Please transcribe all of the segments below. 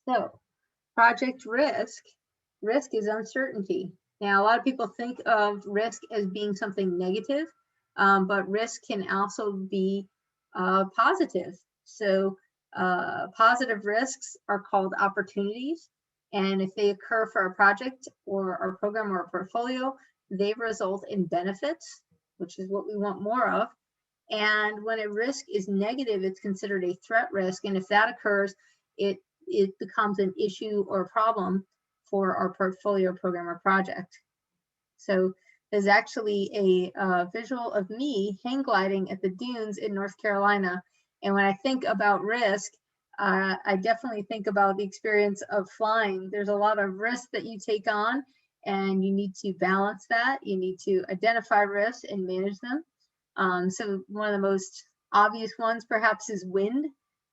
So project risk. Risk is uncertainty. Now, a lot of people think of risk as being something negative, but risk can also be positive. So positive risks are called opportunities. And if they occur for a project or our program or a portfolio, they result in benefits, which is what we want more of. And when a risk is negative, it's considered a threat risk. And if that occurs, it becomes an issue or a problem for our portfolio, program, or project. So there's actually a visual of me hang gliding at the dunes in North Carolina. And when I think about risk, I definitely think about the experience of flying. There's a lot of risk that you take on, and you need to balance that. You need to identify risks and manage them. So one of the most obvious ones perhaps is wind.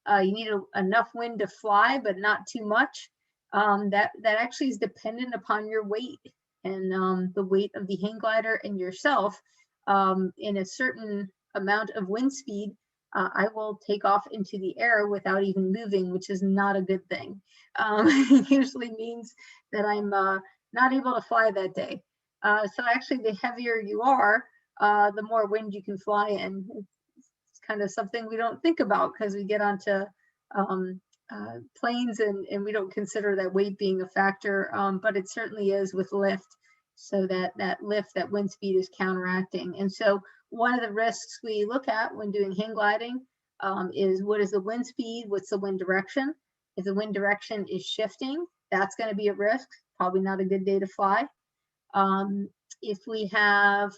You need enough wind to fly, but not too much. That actually is dependent upon your weight and the weight of the hang glider and yourself. In a certain amount of wind speed, I will take off into the air without even moving, which is not a good thing. It usually means that I'm not able to fly that day. So actually, the heavier you are, the more wind you can fly in. It's kind of something we don't think about because we get onto planes and we don't consider that weight being a factor, but it certainly is with lift. So that lift, that wind speed is counteracting. And so one of the risks we look at when doing hang gliding is what is the wind speed, what's the wind direction. If the wind direction is shifting, that's going to be a risk, probably not a good day to fly. If we have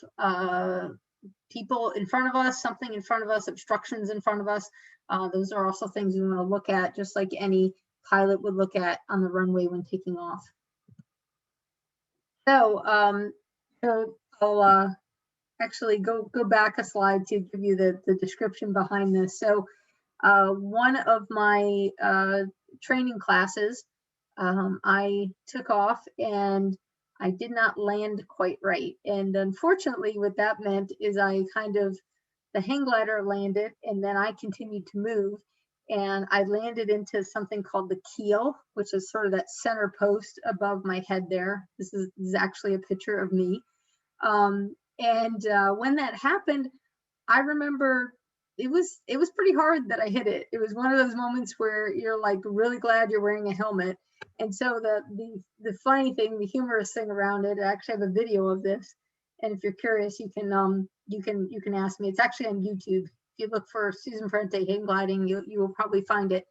people in front of us, something in front of us, obstructions in front of us, those are also things we want to look at, just like any pilot would look at on the runway when taking off. So I'll actually go back a slide to give you the description behind this. So one of my training classes, I took off and I did not land quite right. And unfortunately, what that meant is the hang glider landed and then I continued to move. And I landed into something called the keel, which is sort of that center post above my head there. This is actually a picture of me. When that happened, I remember it was pretty hard that I hit it. It was one of those moments where you're like really glad you're wearing a helmet. And so the funny thing, the humorous thing around it, I actually have a video of this. And if you're curious, you can ask me. It's actually on YouTube. If you look for Susan Parente hang gliding, you will probably find it.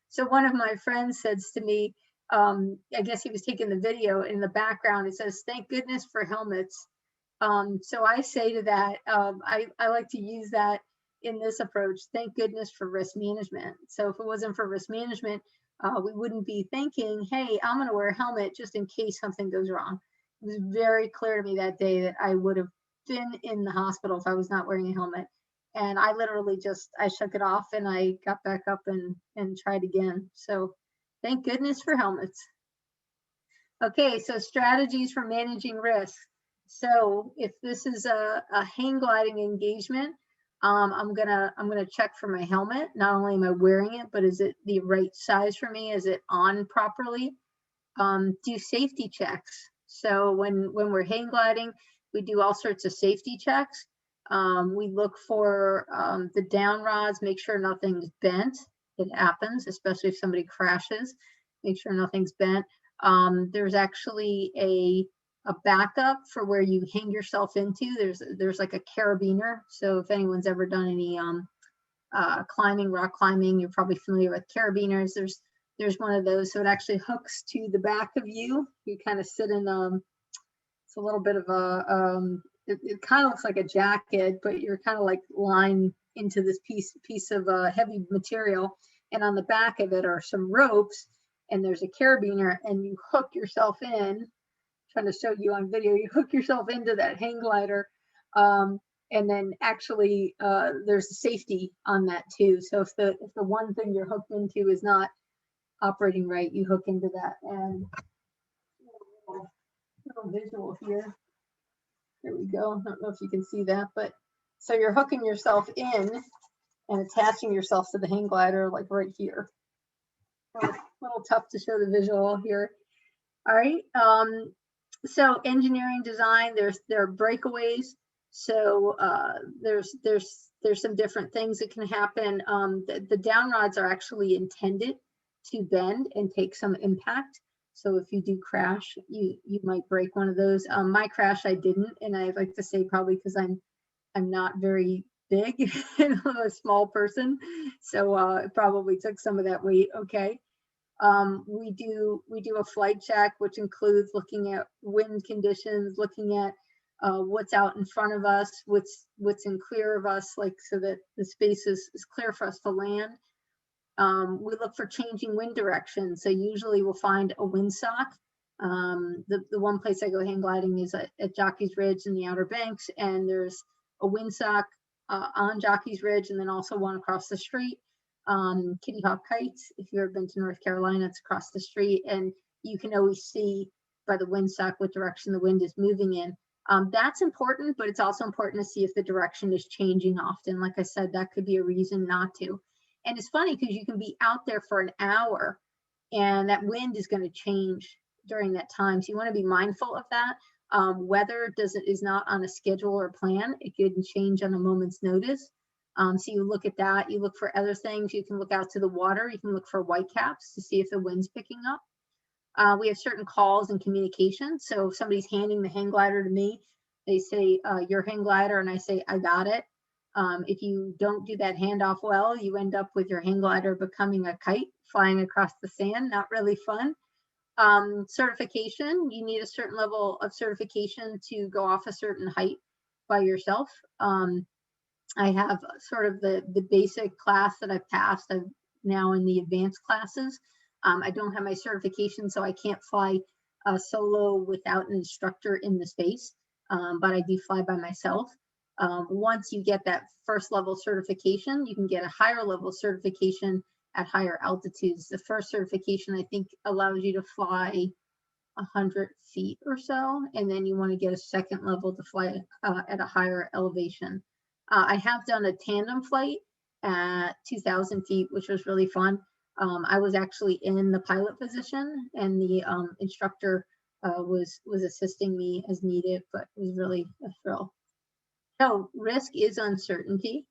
So one of my friends says to me, I guess he was taking the video, in the background it says, "Thank goodness for helmets." So I say to that, I like to use that in this approach, thank goodness for risk management. So if it wasn't for risk management, we wouldn't be thinking, hey, I'm going to wear a helmet just in case something goes wrong. It was very clear to me that day that I would have been in the hospital if I was not wearing a helmet. And I literally I shook it off and I got back up and tried again. So thank goodness for helmets. Okay, so strategies for managing risk. So if this is a hang gliding engagement, I'm gonna check for my helmet. Not only am I wearing it, but is it the right size for me? Is it on properly? Do safety checks. So when we're hang gliding, we do all sorts of safety checks. We look for the down rods, make sure nothing's bent. It happens, especially if somebody crashes. Make sure nothing's bent. There's actually a backup for where you hang yourself into. There's like a carabiner. So if anyone's ever done any climbing, rock climbing, you're probably familiar with carabiners. There's one of those. So it actually hooks to the back of you. You kind of sit in it's a little bit of it kind of looks like a jacket, but you're kind of like lined into this piece of heavy material. And on the back of it are some ropes, and there's a carabiner, and you hook yourself in. Trying to show you on video, you hook yourself into that hang glider, and then actually there's a safety on that too. So if the one thing you're hooked into is not operating right, you hook into that. And little visual here. There we go. I don't know if you can see that, but so you're hooking yourself in and attaching yourself to the hang glider, like right here. So a little little tough to show the visual here. All right. So engineering design, there are breakaways. So there's some different things that can happen. The down rods are actually intended to bend and take some impact. So if you do crash, you might break one of those. My crash, I didn't, and I like to say probably because I'm not very big, I'm a small person, so it probably took some of that weight. Okay. We do a flight check, which includes looking at wind conditions, looking at what's out in front of us, what's in clear of us, like so that the space is clear for us to land. We look for changing wind direction. So usually we'll find a windsock. The one place I go hang gliding is at Jockey's Ridge in the Outer Banks, and there's a windsock on Jockey's Ridge, and then also one across the street. Kitty Hawk Heights, if you've ever been to North Carolina, it's across the street, and you can always see by the windsock what direction the wind is moving in. That's important, but it's also important to see if the direction is changing often. Like I said, that could be a reason not to. And it's funny because you can be out there for an hour and that wind is going to change during that time. So you want to be mindful of that. Weather is not on a schedule or plan. It can change on a moment's notice. So you look at that. You look for other things. You can look out to the water. You can look for whitecaps to see if the wind's picking up. We have certain calls and communication. So if somebody's handing the hang glider to me, they say, your hang glider, and I say, I got it. If you don't do that handoff well, you end up with your hang glider becoming a kite flying across the sand. Not really fun. Certification, you need a certain level of certification to go off a certain height by yourself. I have sort of the basic class that I've passed. I'm now in the advanced classes. I don't have my certification, so I can't fly solo without an instructor in the space, but I do fly by myself. Once you get that first level certification, you can get a higher level certification at higher altitudes. The first certification, I think, allows you to fly 100 feet or so, and then you want to get a second level to fly at a higher elevation. I have done a tandem flight at 2,000 feet, which was really fun. I was actually in the pilot position, and the instructor was assisting me as needed, but it was really a thrill. So risk is uncertainty.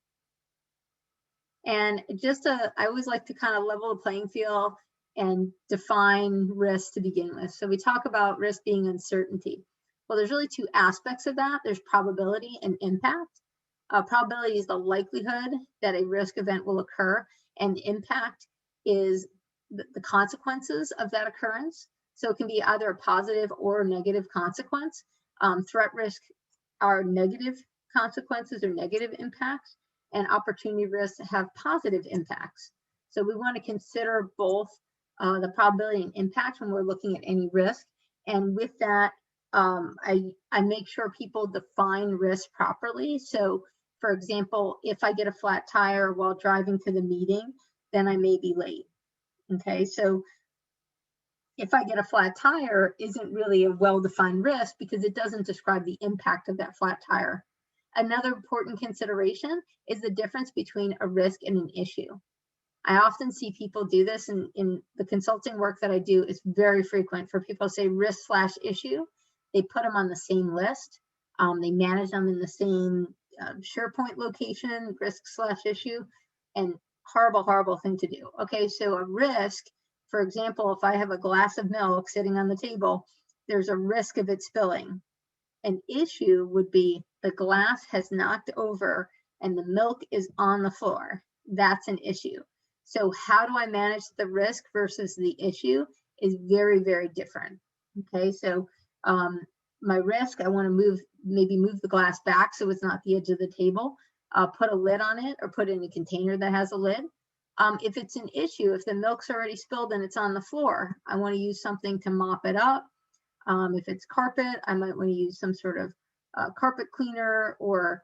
And I always like to kind of level the playing field and define risk to begin with. So we talk about risk being uncertainty. Well, there's really two aspects of that. There's probability and impact. Probability is the likelihood that a risk event will occur, and impact is the consequences of that occurrence. So it can be either a positive or a negative consequence. Threat risk are negative consequences or negative impacts, and opportunity risks have positive impacts. So we want to consider both the probability and impact when we're looking at any risk. And with that, I make sure people define risk properly. So for example, if I get a flat tire while driving to the meeting, then I may be late. Okay, so if I get a flat tire isn't really a well-defined risk because it doesn't describe the impact of that flat tire. Another important consideration is the difference between a risk and an issue. I often see people do this in the consulting work that I do. It's very frequent for people to say risk/issue. They put them on the same list. They manage them in the same SharePoint location, risk/issue, and horrible, horrible thing to do. Okay, so a risk, for example, if I have a glass of milk sitting on the table, there's a risk of it spilling. An issue would be the glass has knocked over and the milk is on the floor. That's an issue. So how do I manage the risk versus the issue is very, very different. Okay, so my risk, I want to maybe move the glass back so it's not the edge of the table, put a lid on it or put it in a container that has a lid. If it's an issue, if the milk's already spilled and it's on the floor, I want to use something to mop it up. If it's carpet, I might want to use some sort of carpet cleaner or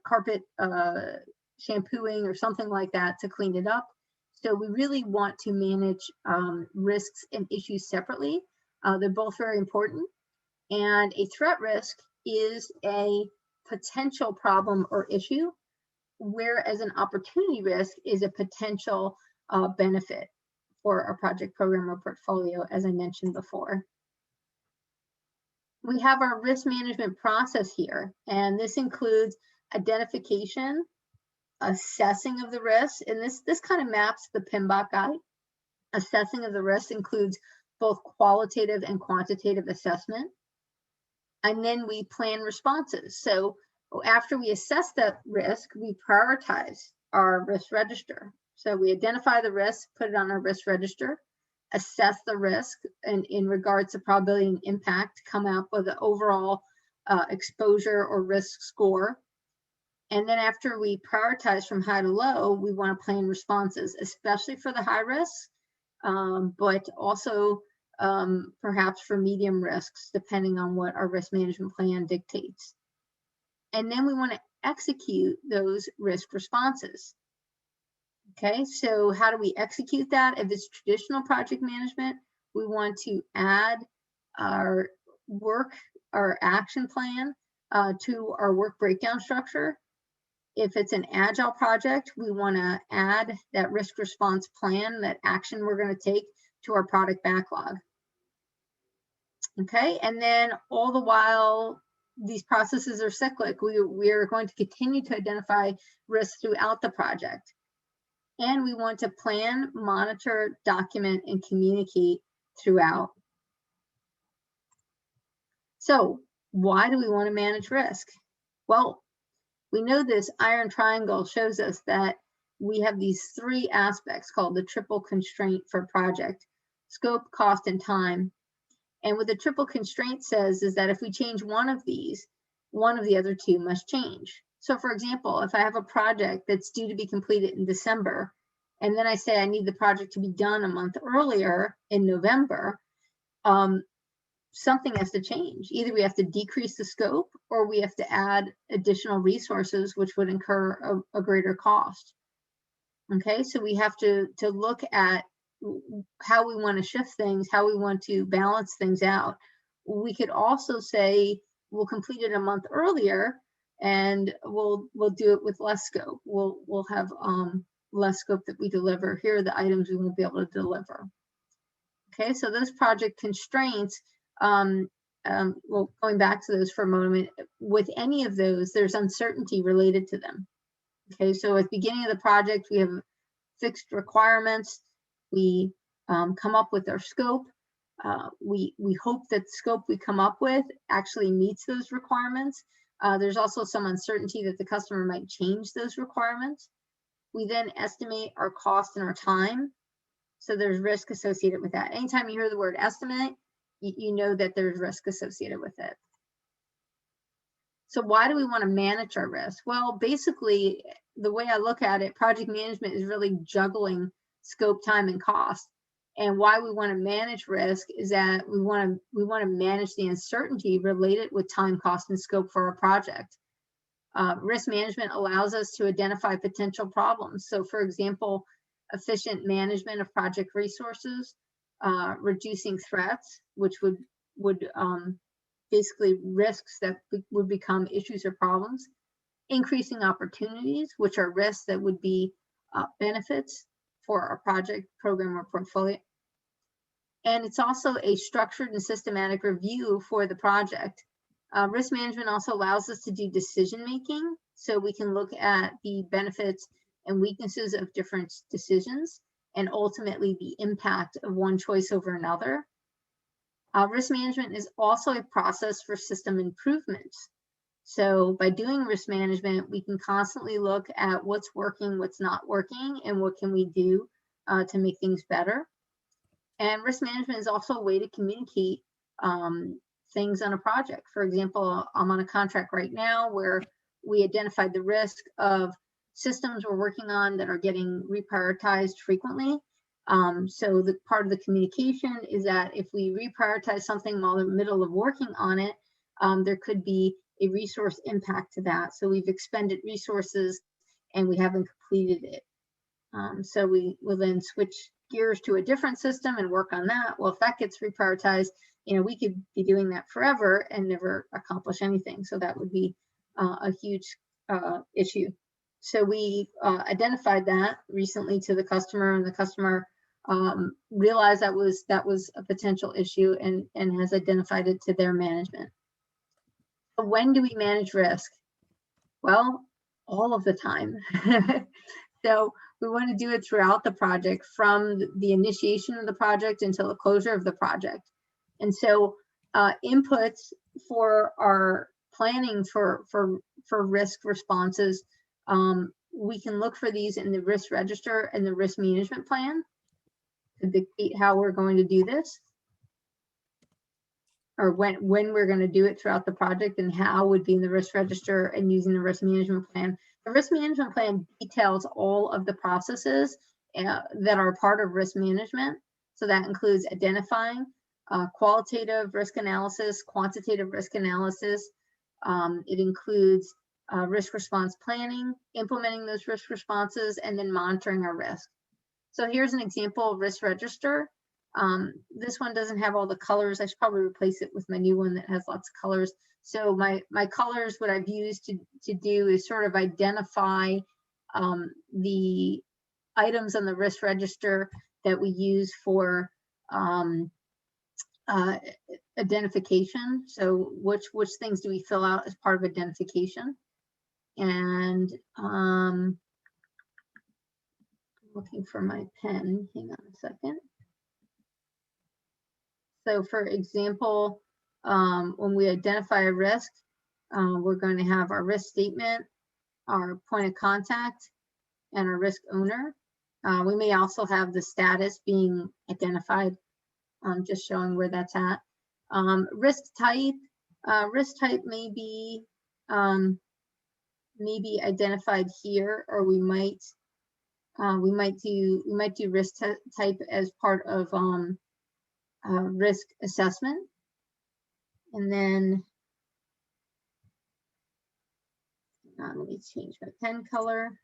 carpet shampooing or something like that to clean it up. So we really want to manage risks and issues separately. They're both very important. And a threat risk is a potential problem or issue, whereas an opportunity risk is a potential benefit for our project, program, or portfolio, as I mentioned before. We have our risk management process here, and this includes identification, assessing of the risk, and this kind of maps the PMBOK guide. Assessing of the risk includes both qualitative and quantitative assessment. And then we plan responses. So after we assess that risk, we prioritize our risk register. So we identify the risk, put it on our risk register, assess the risk in regards to probability and impact, come up with an overall exposure or risk score. And then after we prioritize from high to low, we want to plan responses, especially for the high risk, but also perhaps for medium risks, depending on what our risk management plan dictates. And then we want to execute those risk responses. Okay, so how do we execute that? If it's traditional project management, we want to add our action plan to our work breakdown structure. If it's an agile project, we want to add that risk response plan, that action we're going to take, to our product backlog. Okay, and then all the while, these processes are cyclic. We are going to continue to identify risks throughout the project. And we want to plan, monitor, document, and communicate throughout. So why do we want to manage risk? Well, we know this iron triangle shows us that we have these three aspects called the triple constraint for project: scope, cost, and time. And what the triple constraint says is that if we change one of these, one of the other two must change. So for example, if I have a project that's due to be completed in December, and then I say I need the project to be done a month earlier in November, something has to change. Either we have to decrease the scope, or we have to add additional resources, which would incur a greater cost. Okay, so we have to look at how we want to shift things, how we want to balance things out. We could also say we'll complete it a month earlier, and we'll do it with less scope. We'll have less scope that we deliver. Here are the items we won't be able to deliver. Okay, so those project constraints, well, going back to those for a moment, with any of those, there's uncertainty related to them. Okay, so at the beginning of the project, we have fixed requirements. We come up with our scope. We hope that the scope we come up with actually meets those requirements. There's also some uncertainty that the customer might change those requirements. We then estimate our cost and our time. So there's risk associated with that. Anytime you hear the word estimate, you know that there's risk associated with it. So why do we want to manage our risk? Well, basically, the way I look at it, project management is really juggling scope, time, and cost. And why we want to manage risk is that we want to manage the uncertainty related with time, cost, and scope for our project. Risk management allows us to identify potential problems. So, for example, efficient management of project resources, reducing threats, which would basically risks that would become issues or problems, increasing opportunities, which are risks that would be benefits for our project, program, or portfolio. And it's also a structured and systematic review for the project. Risk management also allows us to do decision making, so we can look at the benefits and weaknesses of different decisions, and ultimately the impact of one choice over another. Risk management is also a process for system improvements. So by doing risk management, we can constantly look at what's working, what's not working, and what can we do to make things better. And risk management is also a way to communicate things on a project. For example, I'm on a contract right now where we identified the risk of systems we're working on that are getting reprioritized frequently. So the part of the communication is that if we reprioritize something while in the middle of working on it, there could be a resource impact to that. So we've expended resources and we haven't completed it. So we will then switch gears to a different system and work on that. Well, if that gets reprioritized, we could be doing that forever and never accomplish anything. So that would be a huge issue. So we identified that recently to the customer, and the customer realized that was a potential issue and has identified it to their management. So when do we manage risk? Well, all of the time. So we want to do it throughout the project, from the initiation of the project until the closure of the project. And so inputs for our planning for risk responses, we can look for these in the risk register and the risk management plan to dictate how we're going to do this, or when we're going to do it throughout the project, and how would be in the risk register and using the risk management plan. The risk management plan details all of the processes that are part of risk management. So that includes identifying qualitative risk analysis, quantitative risk analysis. It includes risk response planning, implementing those risk responses, and then monitoring our risk. So here's an example of risk register. This one doesn't have all the colors. I should probably replace it with my new one that has lots of colors. So my colors, what I've used to do is sort of identify the items on the risk register that we use for identification. So which things do we fill out as part of identification? And looking for my pen, hang on a second. So for example, when we identify a risk, we're going to have our risk statement, our point of contact, and our risk owner. We may also have the status being identified, just showing where that's at. Risk type may be identified here, or we might do risk type as part of risk assessment. And then let me change my pen color.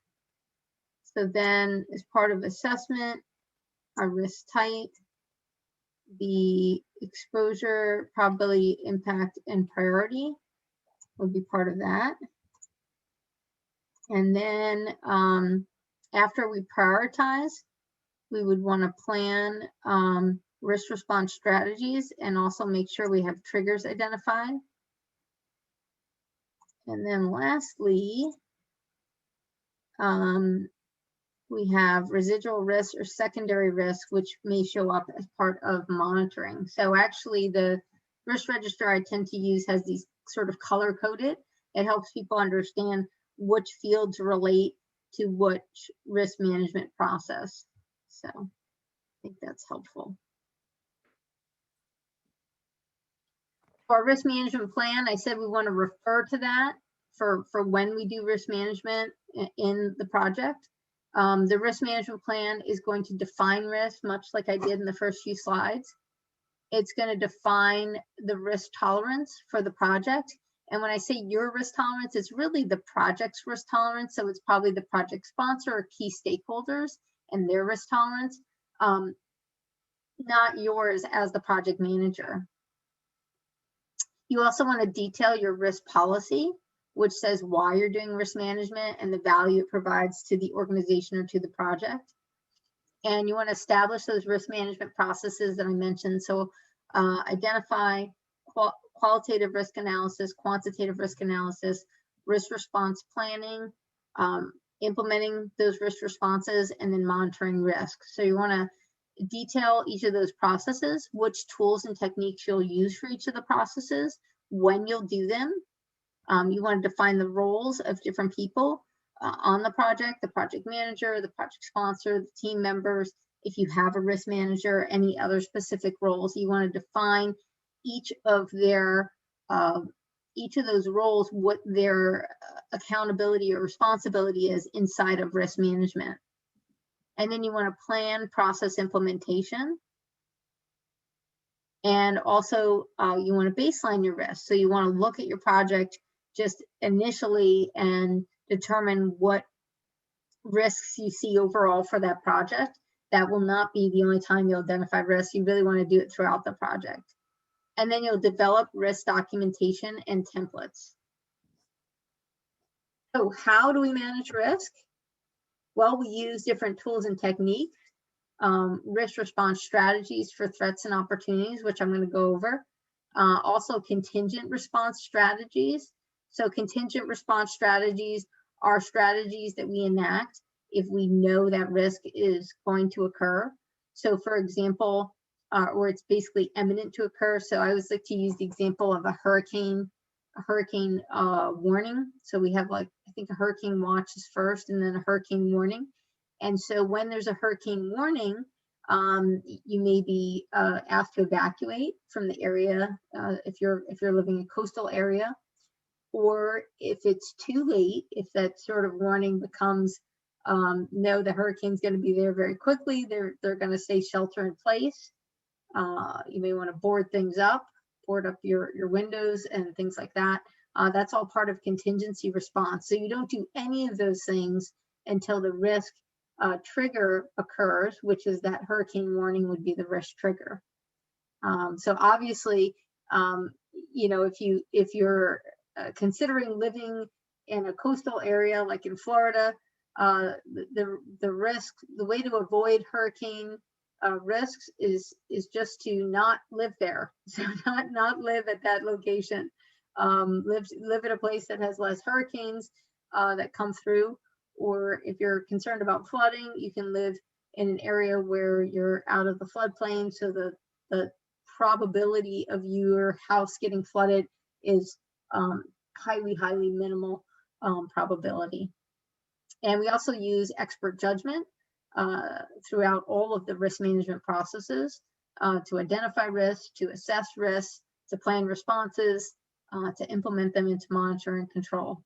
So then as part of assessment, our risk type, the exposure, probability, impact, and priority would be part of that. And then after we prioritize, we would want to plan risk response strategies and also make sure we have triggers identified. And then lastly, we have residual risk or secondary risk, which may show up as part of monitoring. So actually the risk register I tend to use has these sort of color coded. It helps people understand which fields relate to which risk management process. So I think that's helpful. For our risk management plan, I said we want to refer to that for when we do risk management in the project. The risk management plan is going to define risk, much like I did in the first few slides. It's going to define the risk tolerance for the project. And when I say your risk tolerance, it's really the project's risk tolerance. So it's probably the project sponsor or key stakeholders and their risk tolerance, not yours as the project manager. You also want to detail your risk policy, which says why you're doing risk management and the value it provides to the organization or to the project. And you want to establish those risk management processes that I mentioned. So identify qualitative risk analysis, quantitative risk analysis, risk response planning, implementing those risk responses, and then monitoring risk. So you want to detail each of those processes, which tools and techniques you'll use for each of the processes, when you'll do them. You want to define the roles of different people on the project, the project manager, the project sponsor, the team members. If you have a risk manager, any other specific roles, you want to define each of those roles, what their accountability or responsibility is inside of risk management. And then you want to plan process implementation. And also you want to baseline your risk. So you want to look at your project just initially and determine what risks you see overall for that project. That will not be the only time you'll identify risks. You really want to do it throughout the project. And then you'll develop risk documentation and templates. So how do we manage risk? Well, we use different tools and techniques. risk response strategies for threats and opportunities, which I'm going to go over. Also contingent response strategies. So contingent response strategies are strategies that we enact if we know that risk is going to occur. So for example, or it's basically imminent to occur. So I always like to use the example of a hurricane warning. So we have, like, I think a hurricane watch is first and then a hurricane warning. And so when there's a hurricane warning, you may be asked to evacuate from the area if you're living in a coastal area, or if it's too late, if that sort of warning becomes no, the hurricane's going to be there very quickly, they're going to say shelter in place. You may want to board things up, board up your windows and things like that. That's all part of contingency response. So you don't do any of those things until the risk trigger occurs, which is that hurricane warning would be the risk trigger. So obviously, you know, if you're considering living in a coastal area like in Florida, the way to avoid hurricane risks is just to not live there. So not live at that location. Live at a place that has less hurricanes that come through. Or if you're concerned about flooding, you can live in an area where you're out of the floodplain, so the probability of your house getting flooded is highly minimal probability. And we also use expert judgment throughout all of the risk management processes to identify risks, to assess risks, to plan responses, to implement them, and to monitor and control.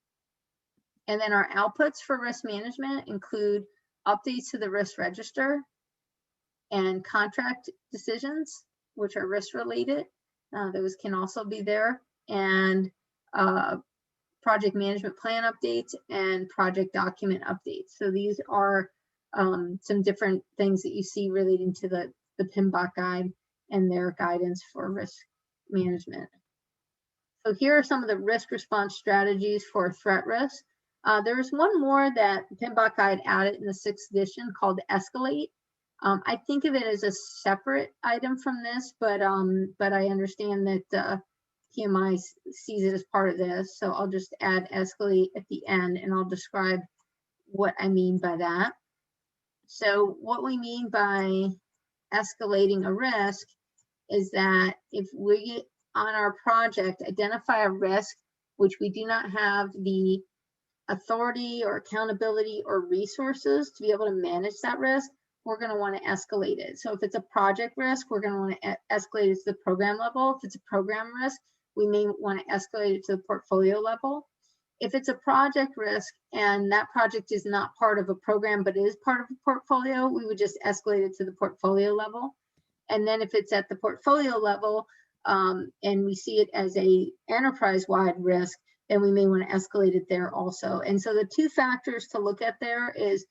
And then our outputs for risk management include updates to the risk register and contract decisions, which are risk related. Those can also be there, and project management plan updates and project document updates. So these are some different things that you see relating to the PMBOK guide and their guidance for risk management. So here are some of the risk response strategies for threat risk. There's one more that PMBOK guide added in the 6th edition called Escalate. I think of it as a separate item from this, but I understand that PMI sees it as part of this. So I'll just add Escalate at the end, and I'll describe what I mean by that. So what we mean by escalating a risk is that if we, on our project, identify a risk which we do not have the authority or accountability or resources to be able to manage that risk, we're going to want to escalate it. So if it's a project risk, we're going to want to escalate it to the program level. If it's a program risk, we may want to escalate it to the portfolio level. If it's a project risk and that project is not part of a program but is part of a portfolio, we would just escalate it to the portfolio level. And then if it's at the portfolio level and we see it as a enterprise-wide risk, then we may want to escalate it there also. And so the two factors to look at there is,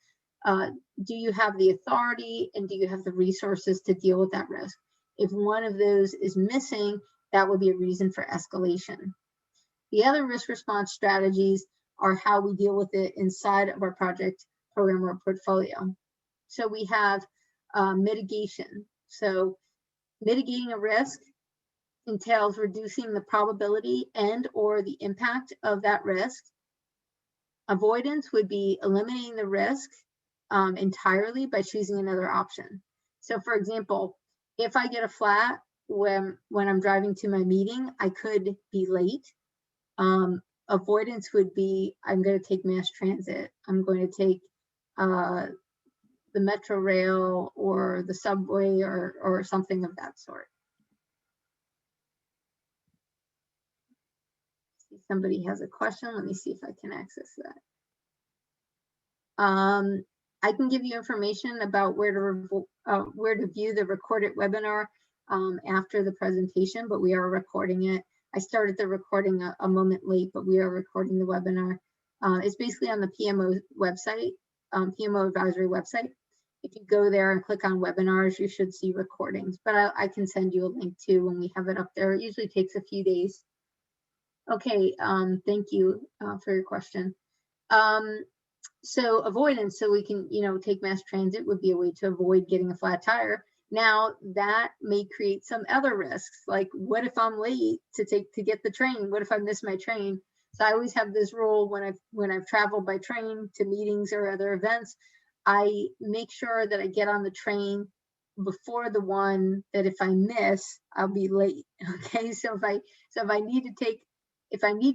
do you have the authority and do you have the resources to deal with that risk? If one of those is missing, that would be a reason for escalation. The other risk response strategies are how we deal with it inside of our project, program, or portfolio. So we have mitigation. So mitigating a risk entails reducing the probability and or the impact of that risk. Avoidance would be eliminating the risk entirely by choosing another option. So for example, if I get a flat when I'm driving to my meeting, I could be late. Avoidance would be, I'm going to take mass transit. I'm going to take the metro rail or the subway or something of that sort. Somebody has a question. Let me see if I can access that. I can give you information about where to view the recorded webinar after the presentation, but we are recording it. I started the recording a moment late, but we are recording the webinar. It's basically on the PMO website, PMO advisory website. If you go there and click on webinars, you should see recordings, but I can send you a link too when we have it up there. It usually takes a few days. Okay, thank you for your question. So avoidance, so we can, take mass transit would be a way to avoid getting a flat tire. Now that may create some other risks, like what if I'm late to get the train? What if I miss my train? So I always have this rule when I've traveled by train to meetings or other events, I make sure that I get on the train before the one that if I miss, I'll be late. Okay, so if I need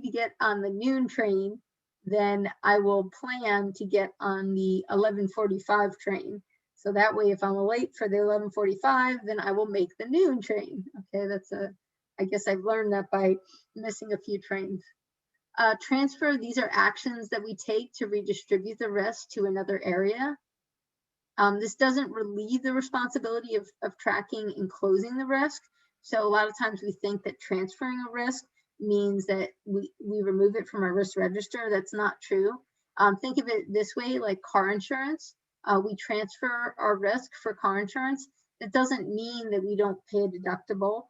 to get on the noon train, then I will plan to get on the 11:45 train. So that way, if I'm late for the 11:45, then I will make the noon train. Okay, I guess I've learned that by missing a few trains. Transfer, these are actions that we take to redistribute the risk to another area. This doesn't relieve the responsibility of tracking and closing the risk. So a lot of times we think that transferring a risk means that we remove it from our risk register. That's not true. Think of it this way, like car insurance. We transfer our risk for car insurance. That doesn't mean that we don't pay a deductible.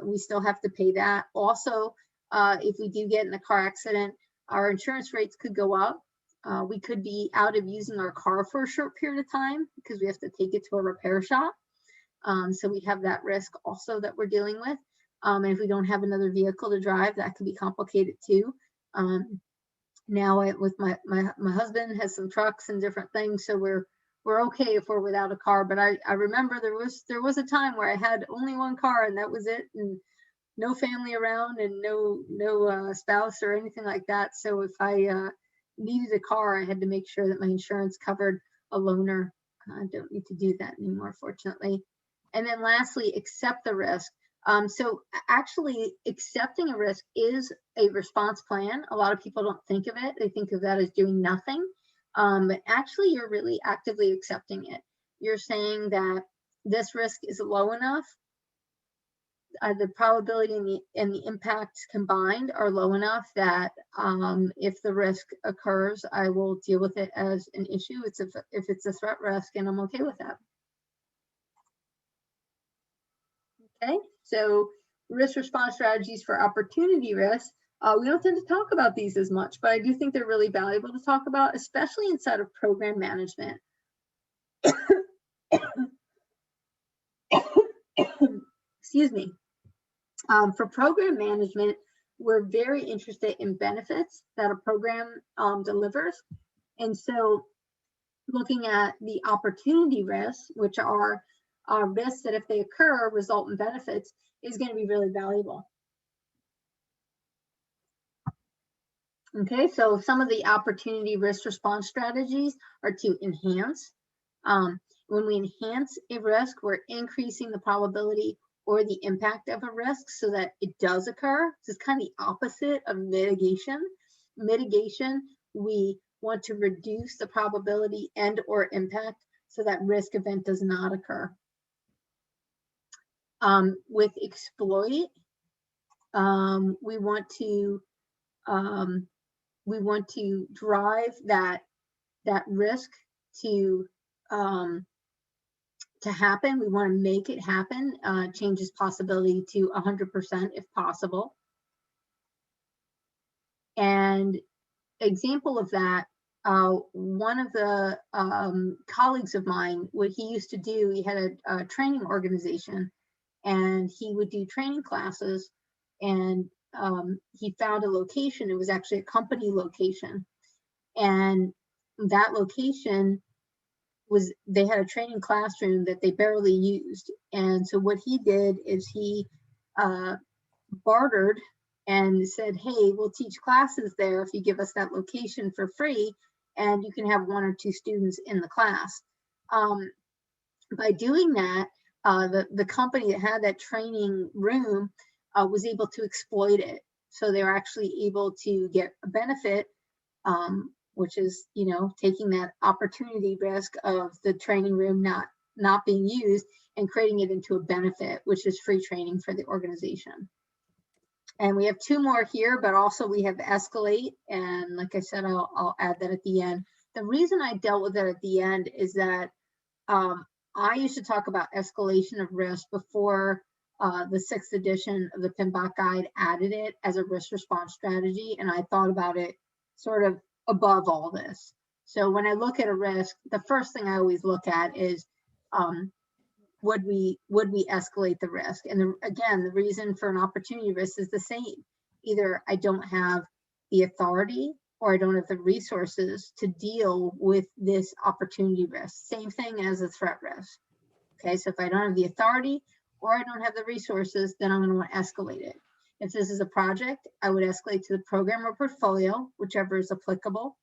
We still have to pay that. Also, if we do get in a car accident, our insurance rates could go up. We could be out of using our car for a short period of time because we have to take it to a repair shop. So we have that risk also that we're dealing with. And if we don't have another vehicle to drive, that could be complicated too. Now with my husband has some trucks and different things, so we're okay if we're without a car. But I remember there was a time where I had only one car and that was it, and no family around and no spouse or anything like that. So if I needed a car, I had to make sure that my insurance covered a loaner. I don't need to do that anymore, fortunately. And then lastly, accept the risk. So actually accepting a risk is a response plan. A lot of people don't think of it. They think of that as doing nothing. But actually you're really actively accepting it. You're saying that this risk is low enough. The probability and the impacts combined are low enough that if the risk occurs, I will deal with it as an issue. If it's a threat risk, and I'm okay with that. Okay, so risk response strategies for opportunity risk. We don't tend to talk about these as much, but I do think they're really valuable to talk about, especially inside of program management. Excuse me. For program management, we're very interested in benefits that a program delivers. And so looking at the opportunity risks, which are risks that if they occur, result in benefits, is going to be really valuable. Okay, so some of the opportunity risk response strategies are to enhance. When we enhance a risk, we're increasing the probability or the impact of a risk so that it does occur. This is kind of the opposite of mitigation. Mitigation, we want to reduce the probability and or impact so that risk event does not occur. With exploit, we want to drive that risk to happen. We want to make it happen. Changes possibility to 100% if possible. And example of that, one of the colleagues of mine, what he used to do, he had a training organization, and he would do training classes, and he found a location. It was actually a company location, and that location they had a training classroom that they barely used. And so what he did is he bartered and said, hey, we'll teach classes there if you give us that location for free, and you can have 1 or 2 students in the class. By doing that, the company that had that training room was able to exploit it. So they were actually able to get a benefit, which is, taking that opportunity risk of the training room not being used and creating it into a benefit, which is free training for the organization. And we have 2 more here, but also we have Escalate. And like I said, I'll add that at the end. The reason I dealt with that at the end is that I used to talk about escalation of risk before the 6th edition of the PMBOK guide added it as a risk response strategy. And I thought about it sort of above all this. So when I look at a risk, the first thing I always look at is, would we escalate the risk? And again, the reason for an opportunity risk is the same. Either I don't have the authority or I don't have the resources to deal with this opportunity risk. Same thing as a threat risk. Okay, so if I don't have the authority or I don't have the resources, then I'm going to want to escalate it. If this is a project, I would escalate to the program or portfolio, whichever is applicable.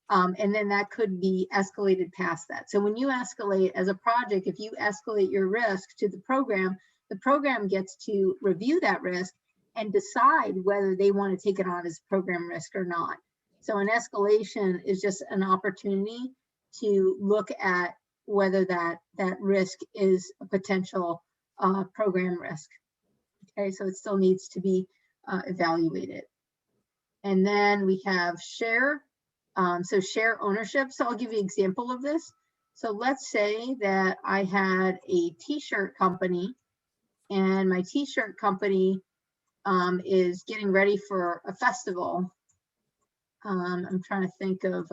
And then that could be escalated past that. So when you escalate as a project, if you escalate your risk to the program gets to review that risk and decide whether they want to take it on as program risk or not. So an escalation is just an opportunity to look at whether that risk is a potential program risk. Okay, so it still needs to be evaluated. And then we have share. So share ownership. So I'll give you an example of this. So let's say that I had a t-shirt company and my t-shirt company is getting ready for a festival. I'm trying to think of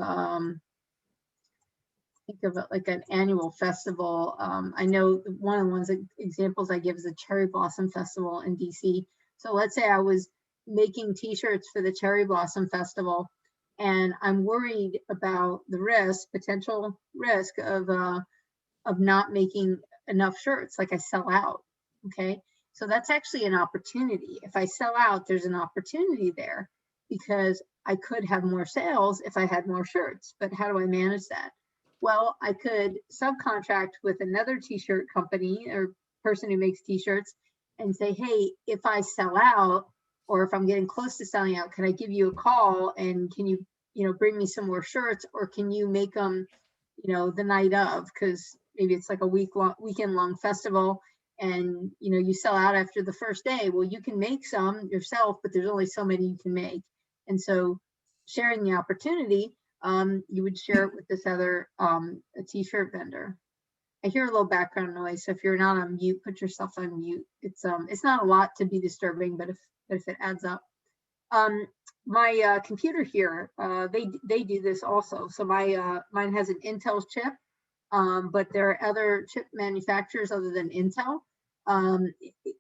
it like an annual festival. I know one of the ones examples I give is a Cherry Blossom Festival in DC. So let's say I was making t-shirts for the Cherry Blossom Festival, and I'm worried about the potential risk of not making enough shirts, like I sell out. Okay, so that's actually an opportunity. If I sell out, there's an opportunity there because I could have more sales if I had more shirts. But how do I manage that? Well, I could subcontract with another t-shirt company or person who makes t-shirts and say, hey, if I sell out, or if I'm getting close to selling out, can I give you a call and can you, bring me some more shirts, or can you make them, the night of, because maybe it's like a weekend long festival and, you sell out after the first day. Well, you can make some yourself, but there's only so many you can make. And so sharing the opportunity, you would share it with this other a t-shirt vendor. I hear a little background noise, so if you're not on mute, put yourself on mute. It's not a lot to be disturbing, but if it adds up. My computer here, they do this also. So mine has an Intel chip, but there are other chip manufacturers other than Intel.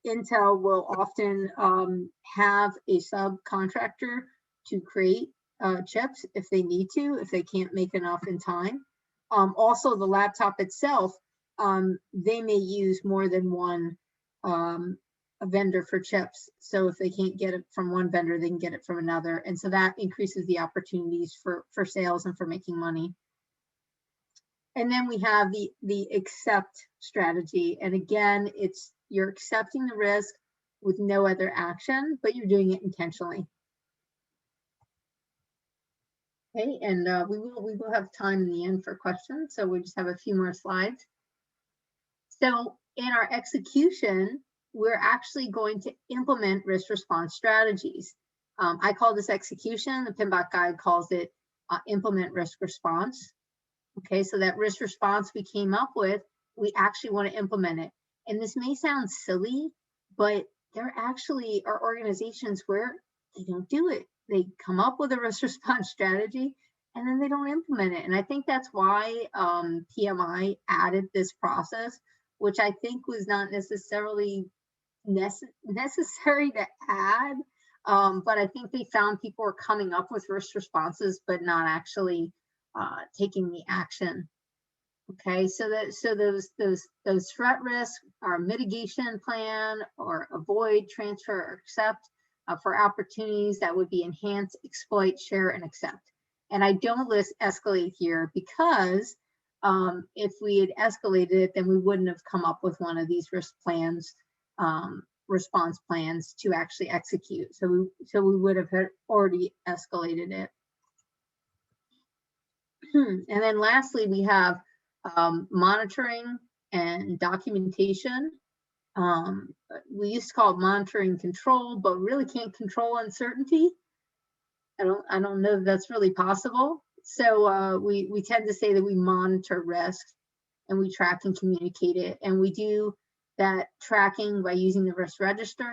Intel will often have a subcontractor to create chips if they need to, if they can't make enough in time. Also, the laptop itself, they may use more than one a vendor for chips. So if they can't get it from one vendor, they can get it from another. And so that increases the opportunities for sales and for making money. And then we have the accept strategy. And again, you're accepting the risk with no other action, but you're doing it intentionally. Okay, and we will have time in the end for questions. So we just have a few more slides. So in our execution, we're actually going to implement risk response strategies. I call this execution. The PMBOK guide calls it implement risk response. Okay, so that risk response we came up with, we actually want to implement it. And this may sound silly, but there actually are organizations where they don't do it. They come up with a risk response strategy and then they don't implement it. And I think that's why PMI added this process, which I think was not necessarily necessary to add. But I think they found people were coming up with risk responses, but not actually taking the action. Okay, so those threat risks are mitigation plan or avoid, transfer, or accept. For opportunities, that would be enhance, exploit, share, and accept. And I don't list escalate here because if we had escalated it, then we wouldn't have come up with one of these risk plans, response plans to actually execute. So we would have already escalated it. And then lastly, we have monitoring and documentation. We used to call it monitoring control, but really can't control uncertainty. I don't know if that's really possible. So we tend to say that we monitor risk and we track and communicate it. And we do that tracking by using the risk register,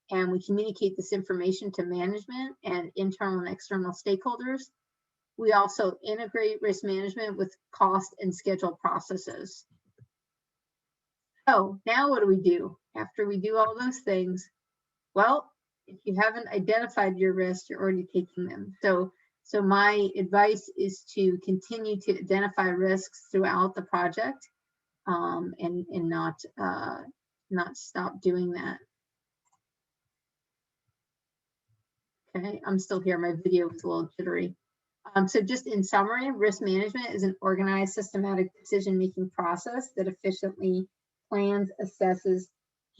and we communicate this information to management and internal and external stakeholders. We also integrate risk management with cost and schedule processes. So now what do we do after we do all those things? Well, if you haven't identified your risks, you're already taking them. So my advice is to continue to identify risks throughout the project, and not stop doing that. Okay, I'm still here. My video was a little jittery. So just in summary, risk management is an organized, systematic decision-making process that efficiently plans, assesses,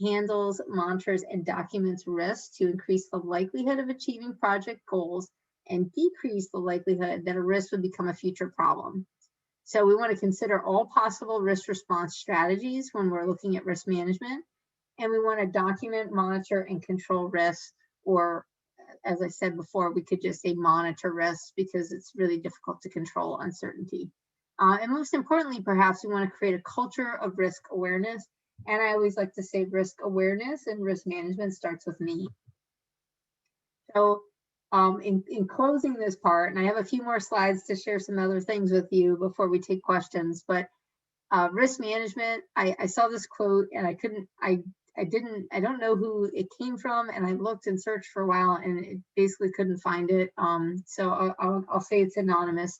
handles, monitors, and documents risks to increase the likelihood of achieving project goals and decrease the likelihood that a risk would become a future problem. So we want to consider all possible risk response strategies when we're looking at risk management, and we want to document, monitor, and control risks, or as I said before, we could just say monitor risks because it's really difficult to control uncertainty. And most importantly, perhaps we want to create a culture of risk awareness. And I always like to say risk awareness and risk management starts with me. So in closing this part, and I have a few more slides to share some other things with you before we take questions, but risk management, I saw this quote and I don't know who it came from, and I looked and searched for a while and it basically couldn't find it. So I'll say it's anonymous.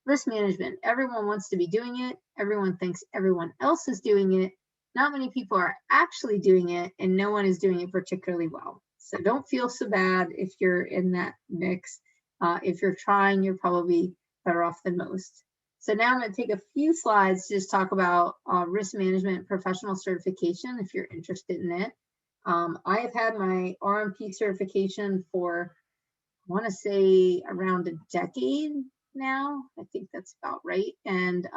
Risk management, everyone wants to be doing it. Everyone thinks everyone else is doing it. Not many people are actually doing it, and no one is doing it particularly well. So don't feel so bad if you're in that mix. If you're trying, you're probably better off than most. So now I'm going to take a few slides to just talk about risk management professional certification if you're interested in it. I have had my RMP certification for, I want to say, around a decade now. I think that's about right. And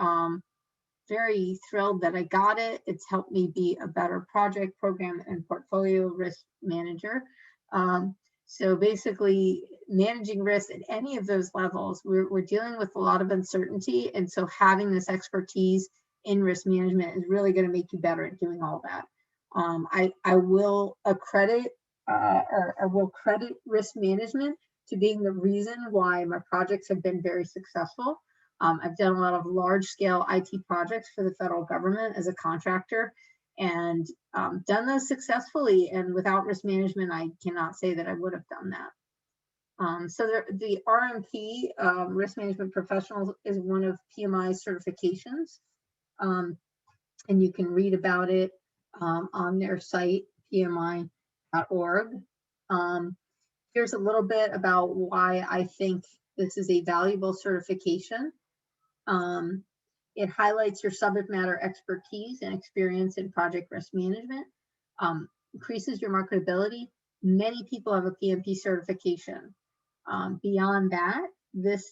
very thrilled that I got it. It's helped me be a better project, program, and portfolio risk manager. So basically, managing risk at any of those levels, we're dealing with a lot of uncertainty. And so having this expertise in risk management is really going to make you better at doing all that. I will credit risk management to being the reason why my projects have been very successful. I've done a lot of large-scale IT projects for the federal government as a contractor, and done those successfully. And without risk management, I cannot say that I would have done that. So the RMP, Risk Management Professionals, is one of PMI's certifications, and you can read about it on their site, pmi.org. Here's a little bit about why I think this is a valuable certification. It highlights your subject matter expertise and experience in project risk management, increases your marketability. Many people have a PMP certification. Beyond that, this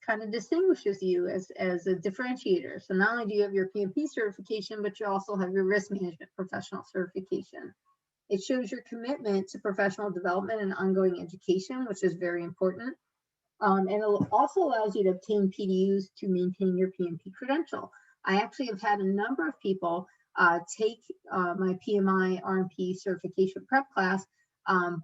kind of distinguishes you as a differentiator. So not only do you have your PMP certification, but you also have your risk management professional certification. It shows your commitment to professional development and ongoing education, which is very important. And it also allows you to obtain PDUs to maintain your PMP credential. I actually have had a number of people take my PMI RMP certification prep class,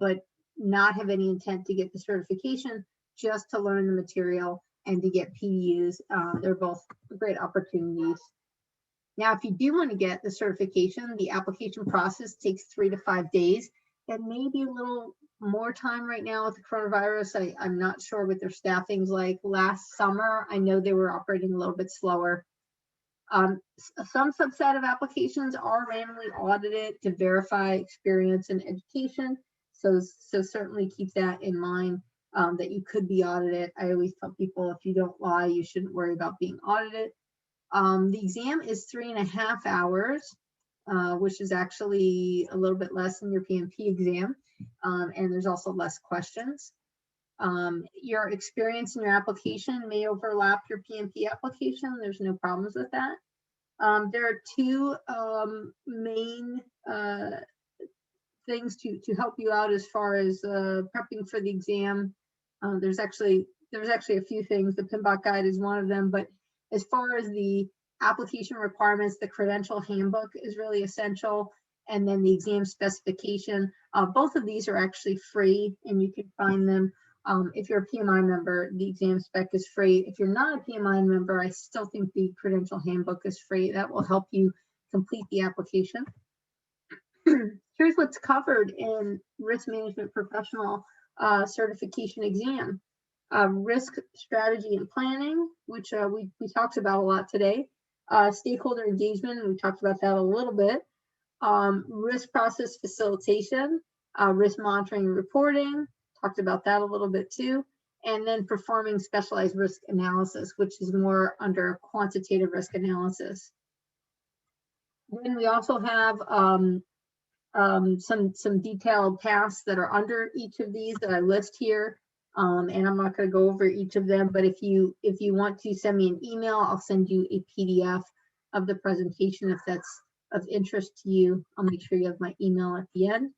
but not have any intent to get the certification, just to learn the material and to get PDUs. They're both great opportunities. Now, if you do want to get the certification, the application process takes 3 to 5 days. That may be a little more time right now with the coronavirus. I'm not sure what their staffing's like. Last summer, I know they were operating a little bit slower. Some subset of applications are randomly audited to verify experience and education. So certainly keep that in mind, that you could be audited. I always tell people, if you don't lie, you shouldn't worry about being audited. The exam is 3.5 hours, which is actually a little bit less than your PMP exam. And there's also less questions. Your experience in your application may overlap your PMP application. There's no problems with that. There are two main things to help you out as far as prepping for the exam. There's actually a few things. The PMBOK guide is one of them, but as far as the application requirements, the credential handbook is really essential. And then the exam specification. Both of these are actually free, and you can find them If you're a PMI member, the exam spec is free. If you're not a PMI member, I still think the credential handbook is free. That will help you complete the application. Here's what's covered in risk management professional certification exam. Risk strategy and planning, which we talked about a lot today. Stakeholder engagement, we talked about that a little bit. Risk process facilitation, risk monitoring and reporting, talked about that a little bit too. And then performing specialized risk analysis, which is more under quantitative risk analysis. Then we also have some detailed tasks that are under each of these that I list here. And I'm not going to go over each of them, but if you want to send me an email, I'll send you a PDF of the presentation if that's of interest to you. I'll make sure you have my email at the end.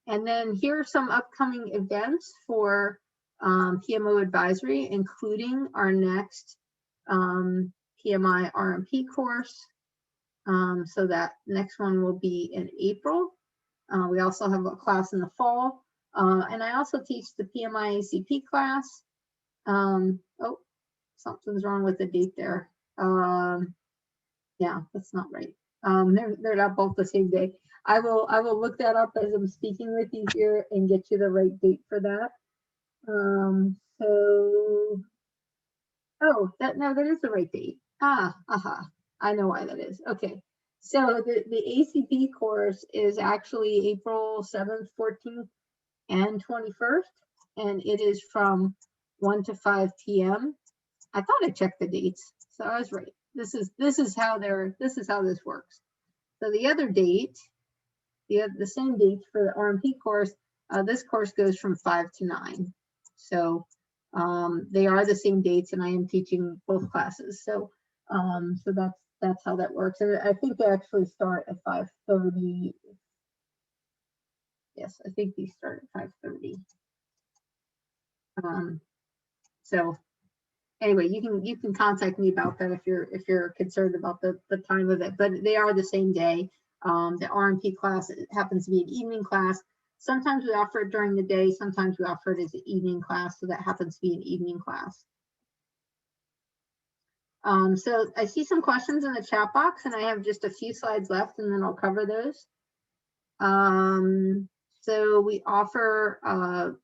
And then here are some upcoming events for PMO advisory, including our next PMI RMP course. So that next one will be in April. We also have a class in the fall. And I also teach the PMI ACP class. Oh, something's wrong with the date there. Yeah, that's not right. They're not both the same day. I will look that up as I'm speaking with you here and get you the right date for that. That is the right date. I know why that is. Okay. So the ACP course is actually April 7th, 14th, and 21st, and it is from 1 to 5 p.m. I thought I checked the dates, so I was right. This is how this works. So the other date, the same date for the RMP course, this course goes from 5 to 9. So they are the same dates, and I am teaching both classes. So that's how that works. And I think they actually start at 5:30. Yes, I think these start at 5:30. So anyway, you can contact me about that if you're concerned about the time of it. But they are the same day. The RMP class, it happens to be an evening class. Sometimes we offer it during the day. Sometimes we offer it as an evening class. So that happens to be an evening class. So I see some questions in the chat box, and I have just a few slides left, and then I'll cover those. So we offer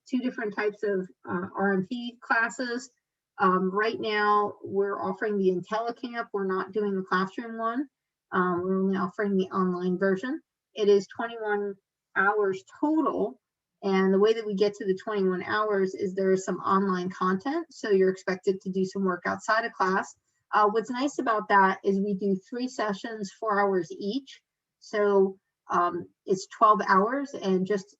2 different types of RMP classes. Right now, we're offering the IntelliCamp. We're not doing the classroom one. We're only offering the online version. It is 21 hours total. And the way that we get to the 21 hours is there is some online content. So you're expected to do some work outside of class. What's nice about that is we do 3 sessions, 4 hours each. So it's 12 hours, and just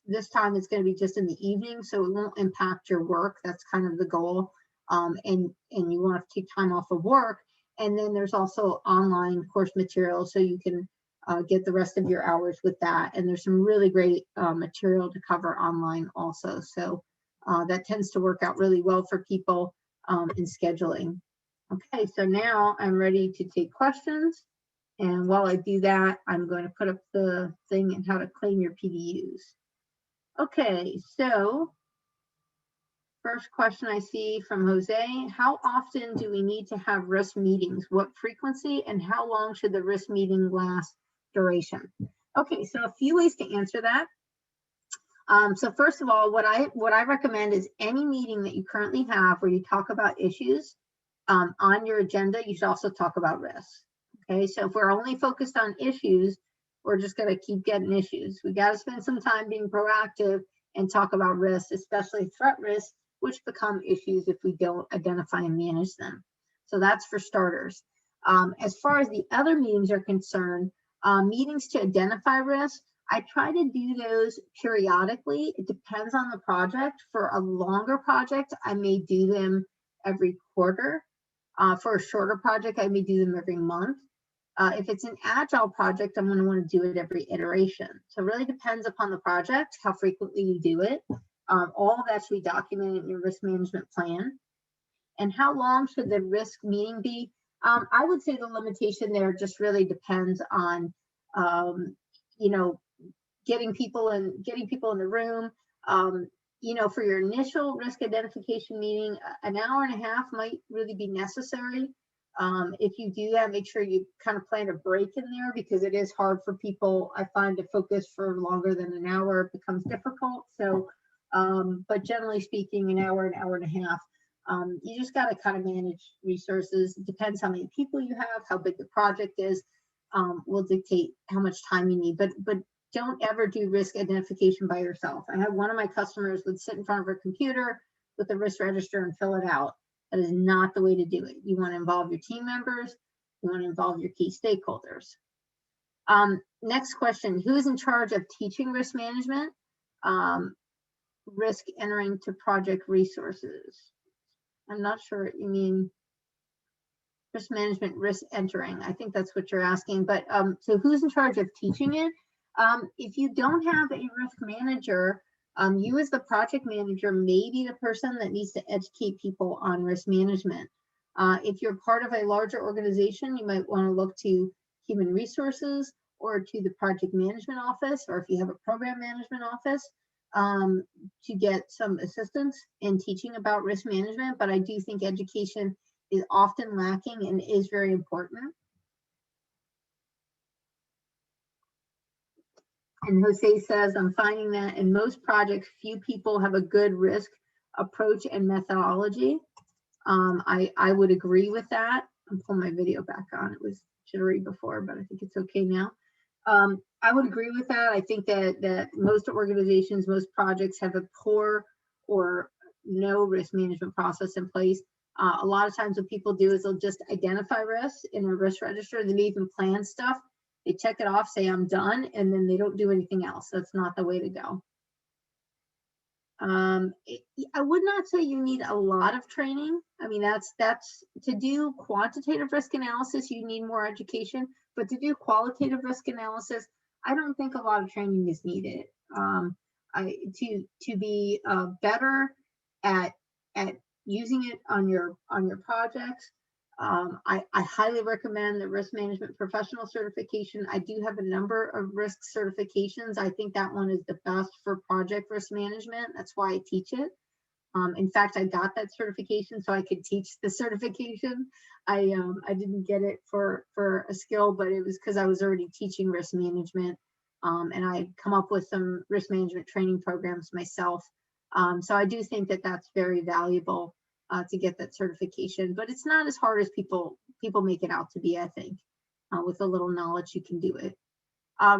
this time it's going to be just in the evening, so it won't impact your work. That's kind of the goal. And you won't have to take time off of work. And then there's also online course material, so you can get the rest of your hours with that. And there's some really great material to cover online also. So that tends to work out really well for people in scheduling. Okay, so now I'm ready to take questions. And while I do that, I'm going to put up the thing on how to claim your PDUs. Okay, so first question I see from Jose: how often do we need to have risk meetings? What frequency, and how long should the risk meeting last duration? Okay, so a few ways to answer that. So first of all, what I recommend is any meeting that you currently have where you talk about issues on your agenda, you should also talk about risks. Okay, so if we're only focused on issues, we're just going to keep getting issues. We got to spend some time being proactive and talk about risks, especially threat risks, which become issues if we don't identify and manage them. So that's for starters. As far as the other meetings are concerned, meetings to identify risks, I try to do those periodically. It depends on the project. For a longer project, I may do them every quarter. For a shorter project, I may do them every month. If it's an agile project, I'm going to want to do it every iteration. So it really depends upon the project, how frequently you do it. All of that should be documented in your risk management plan. And how long should the risk meeting be? I would say the limitation there just really depends on, getting people in the room. you know, for your initial risk identification meeting, an hour and a half might really be necessary. If you do that, make sure you kind of plan a break in there, because it is hard for people, I find, to focus for longer than an hour. It becomes difficult. So, but generally speaking, an hour and a half. You just got to kind of manage resources. It depends how many people you have, how big the project is, will dictate how much time you need. But don't ever do risk identification by yourself. I had one of my customers would sit in front of her computer with a risk register and fill it out. That is not the way to do it. You want to involve your team members. You want to involve your key stakeholders. Next question, who is in charge of teaching risk management? Risk entering to project resources. I'm not sure what you mean. Risk management, risk entering. I think that's what you're asking. But so who's in charge of teaching it? If you don't have a risk manager, you as the project manager may be the person that needs to educate people on risk management. If you're part of a larger organization, you might want to look to human resources or to the project management office, or if you have a program management office, to get some assistance in teaching about risk management. But I do think education is often lacking and is very important. And Jose says, I'm finding that in most projects, few people have a good risk approach and methodology. I would agree with that. I'm pulling my video back on. It was jittery before, but I think it's okay now. I would agree with that. I think that most organizations, most projects have a poor or no risk management process in place. A lot of times what people do is they'll just identify risks in a risk register. They may even plan stuff. They check it off, say I'm done, and then they don't do anything else. That's not the way to go. I would not say you need a lot of training. I mean, that's to do quantitative risk analysis, you need more education, but to do qualitative risk analysis, I don't think a lot of training is needed. To be better at using it on your projects, I highly recommend the risk management professional certification. I do have a number of risk certifications. I think that one is the best for project risk management. That's why I teach it. In fact, I got that certification so I could teach the certification. I didn't get it for a skill, but it was because I was already teaching risk management, and I come up with some risk management training programs myself. So I do think that that's very valuable to get that certification, but it's not as hard as people make it out to be. I think with a little knowledge you can do it.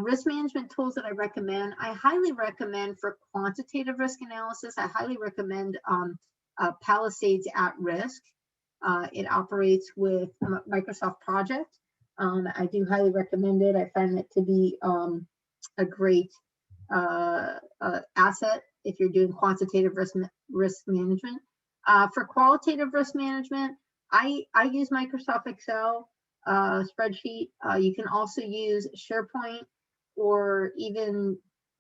Risk management tools that I recommend, I highly recommend for quantitative risk analysis, I highly recommend Palisades at Risk. It operates with Microsoft Project. I do highly recommend it. I find it to be a great asset if you're doing quantitative risk management. For qualitative risk management, I use Microsoft Excel spreadsheet. You can also use SharePoint, or even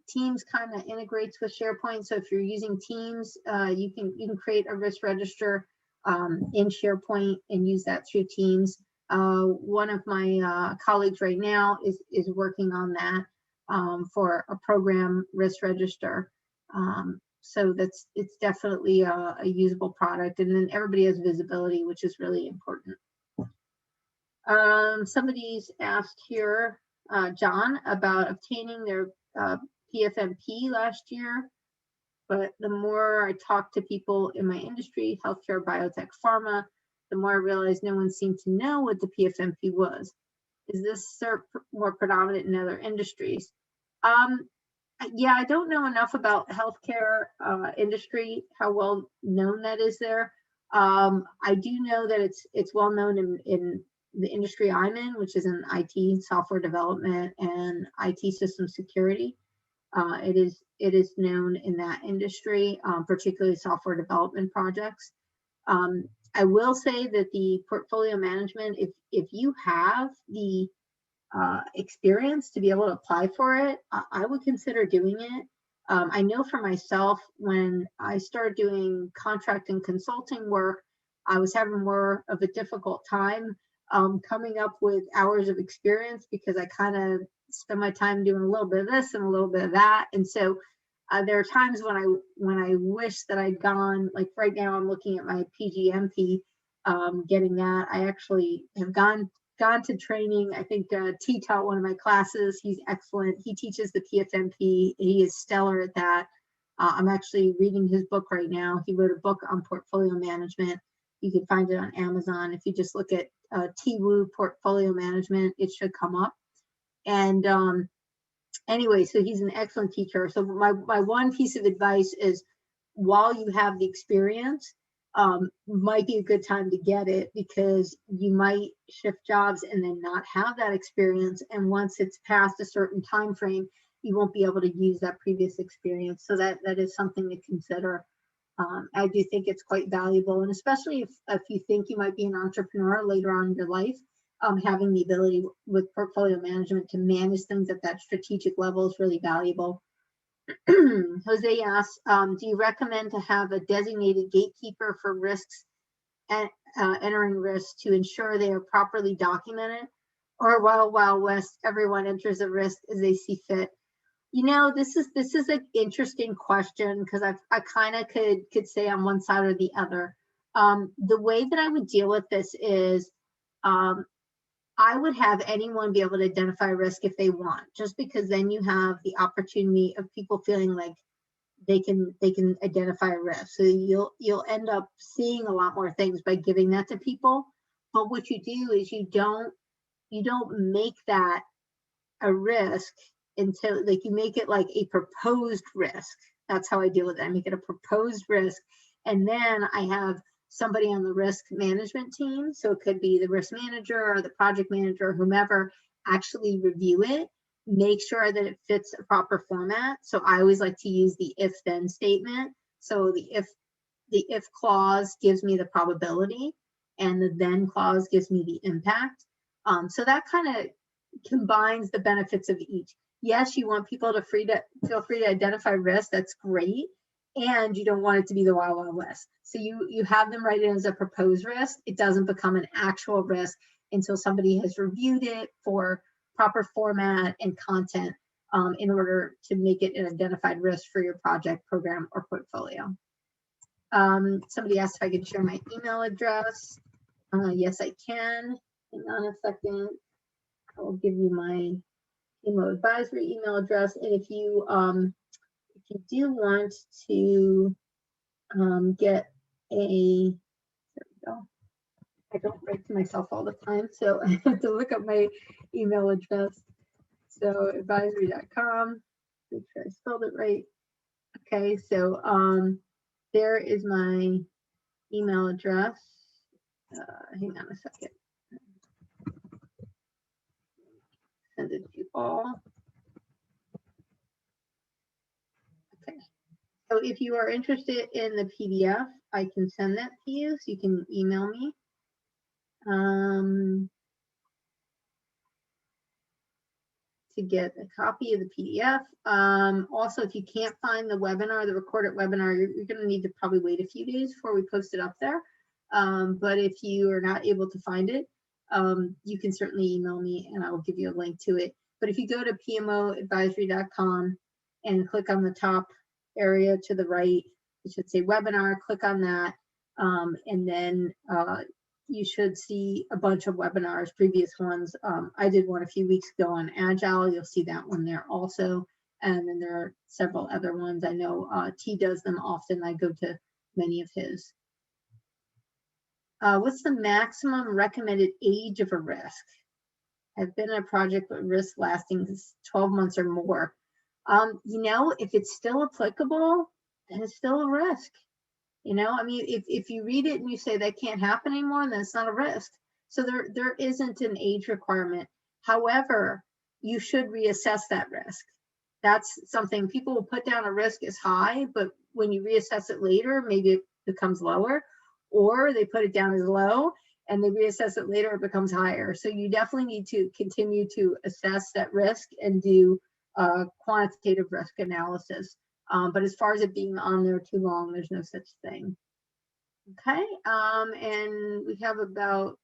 Teams kind of integrates with SharePoint. So if you're using Teams, you can create a risk register in SharePoint and use that through Teams. One of my colleagues right now is working on that for a program risk register. So it's definitely a usable product, and then everybody has visibility, which is really important. Somebody's asked here, John, about obtaining their PFMP last year, but the more I talk to people in my industry, healthcare, biotech, pharma, the more I realize no one seemed to know what the PFMP was. Is this more predominant in other industries? Yeah, I don't know enough about healthcare industry, how well known that is there. I do know that it's well known in the industry I'm in, which is in IT, software development, and IT system security. It is known in that industry, particularly software development projects. I will say that the portfolio management, if you have the experience to be able to apply for it, I would consider doing it. I know for myself, when I started doing contract and consulting work, I was having more of a difficult time coming up with hours of experience, because I kind of spend my time doing a little bit of this and a little bit of that. And so There are times when I wish that I'd gone, like right now I'm looking at my PGMP, getting that. I actually have gone to training. I think T taught one of my classes. He's excellent. He teaches the PFMP. He is stellar at that. I'm actually reading his book right now. He wrote a book on portfolio management. You can find it on Amazon. If you just look at T-Woo portfolio management, it should come up. And anyway, so he's an excellent teacher. So my one piece of advice is, while you have the experience, might be a good time to get it, because you might shift jobs and then not have that experience. And once it's past a certain time frame, you won't be able to use that previous experience. So that is something to consider. I do think it's quite valuable, and especially if you think you might be an entrepreneur later on in your life, having the ability with portfolio management to manage things at that strategic level is really valuable. Jose asks, do you recommend to have a designated gatekeeper for risks and entering risks to ensure they are properly documented, or Wild West, everyone enters a risk as they see fit? You know, this is an interesting question, because I kind of could say on one side or the other. The way that I would deal with this is, I would have anyone be able to identify risk if they want, just because then you have the opportunity of people feeling like they can identify a risk. So you'll end up seeing a lot more things by giving that to people. But what you do is you don't make that a risk until, like, you make it like a proposed risk. That's how I deal with it. I make it a proposed risk, and then I have somebody on the risk management team, so it could be the risk manager or the project manager, whomever, actually review it, make sure that it fits a proper format. So I always like to use the if then statement. So the if clause gives me the probability, and the then clause gives me the impact. So that kind of combines the benefits of each. Yes, you want people to feel free to identify risk. That's great. And you don't want it to be the Wild West. So you have them write it as a proposed risk. It doesn't become an actual risk until somebody has reviewed it for proper format and content, in order to make it an identified risk for your project, program, or portfolio. Somebody asked if I could share my email address. Yes, I can. Hang on a second. I will give you my PMO advisory email address. And if you do want to get a, there we go. I don't write to myself all the time, so I have to look up my email address. So advisory.com, make sure I spelled it right. Okay, so there is my email address. Hang on a second. Send it to you all. Okay. So if you are interested in the PDF, I can send that to you, so you can email me. To get a copy of the PDF. Also, if you can't find the webinar, the recorded webinar, you're going to need to probably wait a few days before we post it up there. But if you are not able to find it, you can certainly email me and I will give you a link to it. But if you go to pmoadvisory.com and click on the top area to the right, it should say webinar, click on that, and then you should see a bunch of webinars, previous ones. I did one a few weeks ago on Agile. You'll see that one there also. And then there are several other ones. I know T does them often. I go to many of his. What's the maximum recommended age of a risk? I've been in a project with risk lasting 12 months or more. You know, if it's still applicable, then it's still a risk. You know, I mean, if you read it and you say that can't happen anymore, then it's not a risk. So there isn't an age requirement. However, you should reassess that risk. That's something people will put down a risk as high, but when you reassess it later, maybe it becomes lower, or they put it down as low and they reassess it later, it becomes higher. So you definitely need to continue to assess that risk and do quantitative risk analysis. But as far as it being on there too long, there's no such thing. Okay, and we have about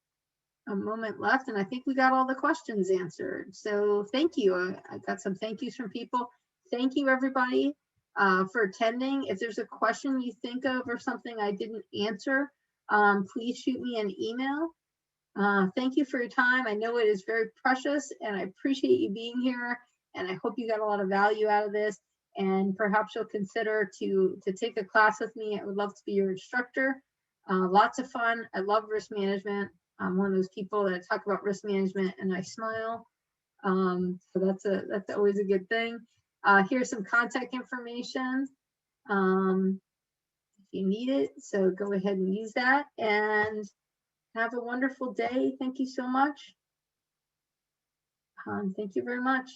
a moment left, and I think we got all the questions answered. So thank you. I got some thank yous from people. Thank you, everybody. for attending. If there's a question you think of or something I didn't answer, please shoot me an email. Thank you for your time. I know it is very precious, and I appreciate you being here, and I hope you got a lot of value out of this, and perhaps you'll consider to take a class with me. I would love to be your instructor. Lots of fun. I love risk management. I'm one of those people that talk about risk management and I smile. So that's always a good thing. Here's some contact information if you need it. So go ahead and use that, and have a wonderful day. Thank you so much. Thank you very much.